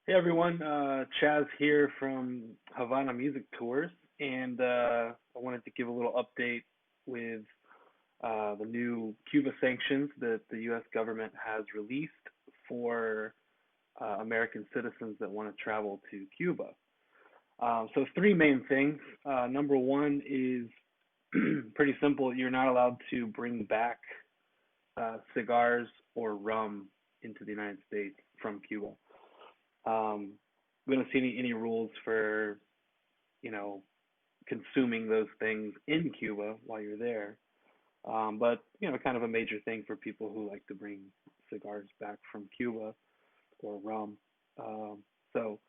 Hey everyone, Chaz here from Havana Music Tours, and I wanted to give a little update with the new Cuba sanctions that the U.S. government has released for American citizens that want to travel to Cuba. So three main things. Number one is pretty simple. You're not allowed to bring back cigars or rum into the United States from Cuba. Um, we don't see any rules for, you know, consuming those things in Cuba while you're there. But, kind of a major thing for people who like to bring cigars back from Cuba or rum. So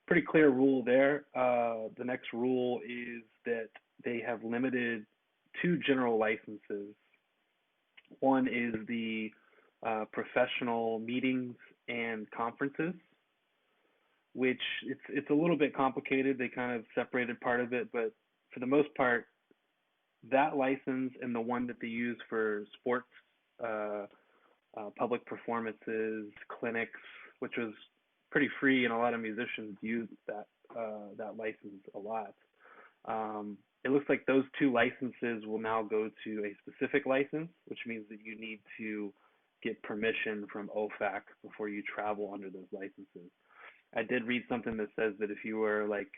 pretty clear rule there. The next rule is that they have limited two general licenses. One is the professional meetings and conferences, which it's a little bit complicated. They kind of separated part of it, but for the most part, that license and the one that they use for sports, uh, public performances, clinics, which was pretty free, and a lot of musicians used that license a lot. It looks like those two licenses will now go to a specific license, which means that you need to get permission from OFAC before you travel under those licenses. I did read something that says that if you were like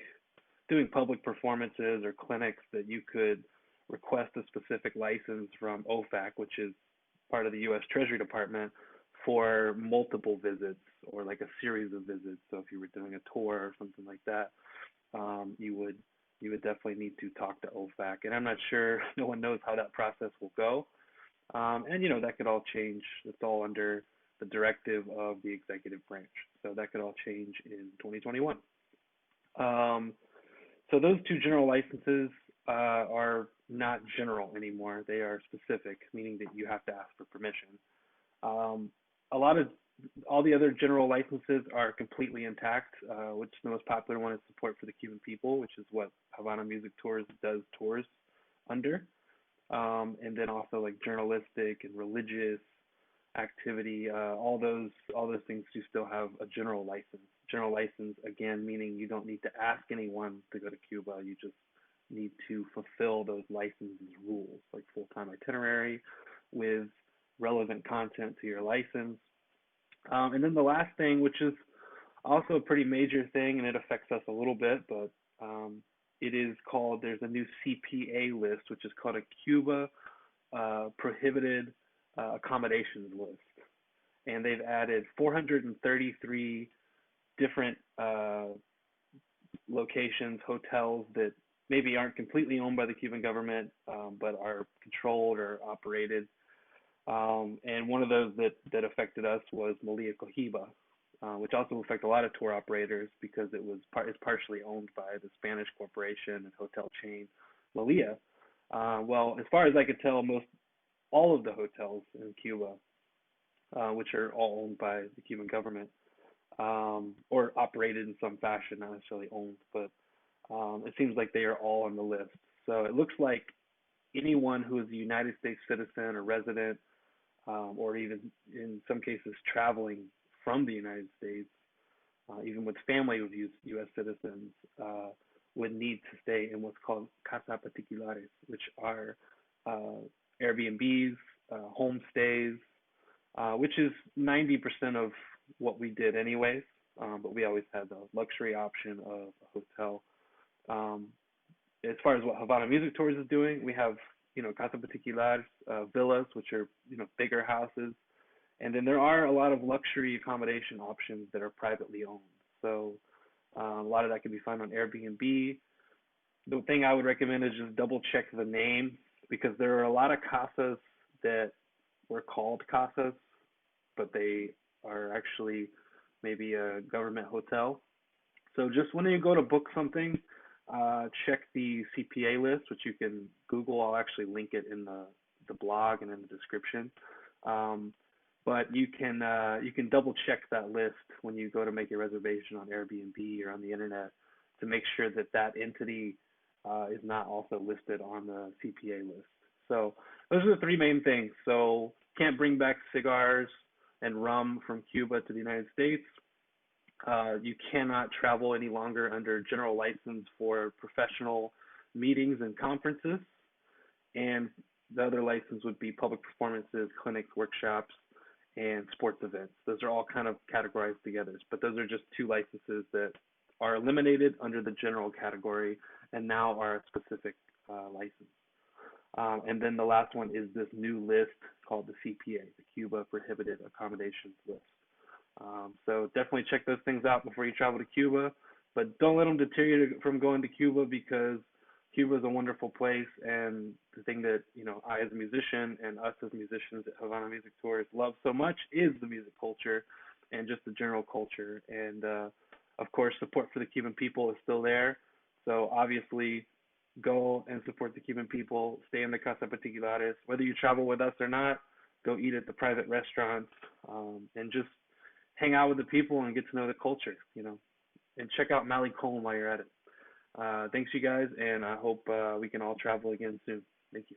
doing public performances or clinics, that you could request a specific license from OFAC, which is part of the U.S. Treasury Department, for multiple visits or like a series of visits. So if you were doing a tour or something like that, you would definitely need to talk to OFAC. And I'm not sure, no one knows how that process will go. And that could all change. It's all under the directive of the executive branch. So that could all change in 2021. Um, so those two general licenses are not general anymore. They are specific, meaning that you have to ask for permission. Um, a lot of all the other general licenses are completely intact, which the most popular one is support for the Cuban people, which is what Havana Music Tours does tours under. And then also like journalistic and religious activity, all those things you still have a general license. General license again meaning you don't need to ask anyone to go to Cuba. You just need to fulfill those licenses rules, like full-time itinerary with relevant content to your license. And then the last thing, which is also a pretty major thing, and it affects us a little bit, but it is called, there's a new CPA list, which is called a Cuba Prohibited Accommodations list. And they've added 433 different locations, hotels that maybe aren't completely owned by the Cuban government, but are controlled or operated. And one of those that affected us was Malia Cohiba, which also affected a lot of tour operators because it's partially owned by the Spanish corporation and hotel chain Malia. Well, as far as I could tell, all of the hotels in Cuba, which are all owned by the Cuban government, or operated in some fashion, not necessarily owned, but it seems like they are all on the list. So it looks like anyone who is a United States citizen or resident, or even in some cases traveling from the United States, even with family of U.S. citizens, would need to stay in what's called casa particulares, which are Airbnbs, homestays, which is 90% of what we did anyways. But we always had the luxury option of a hotel. As far as what Havana Music Tours is doing, we have, casa particulares, villas, which are, bigger houses. And then there are a lot of luxury accommodation options that are privately owned. So a lot of that can be found on Airbnb. The thing I would recommend is just double check the name, because there are a lot of casas that were called casas, but they are actually maybe a government hotel. So just when you go to book something, check the CPA list, which you can Google. I'll actually link it in the blog and in the description. But you can double check that list when you go to make a reservation on Airbnb or on the internet to make sure that that entity is not also listed on the CPA list. So those are the three main things. So can't bring back cigars and rum from Cuba to the United States. You cannot travel any longer under general license for professional meetings and conferences, and the other license would be public performances, clinics, workshops, and sports events. Those are all kind of categorized together, but those are just two licenses that are eliminated under the general category and now are a specific license. And then the last one is this new list called the CPA, the Cuba Prohibited Accommodations list. So definitely check those things out before you travel to Cuba, but don't let them deter you from going to Cuba, because Cuba is a wonderful place. And the thing that, I as a musician and us as musicians at Havana Music Tours love so much is the music culture and just the general culture. And of course, support for the Cuban people is still there. So obviously, go and support the Cuban people. Stay in the Casa Particulares. Whether you travel with us or not, go eat at the private restaurants, and just hang out with the people and get to know the culture. And check out Malicomb while you're at it. Thanks, you guys, and I hope we can all travel again soon. Thank you.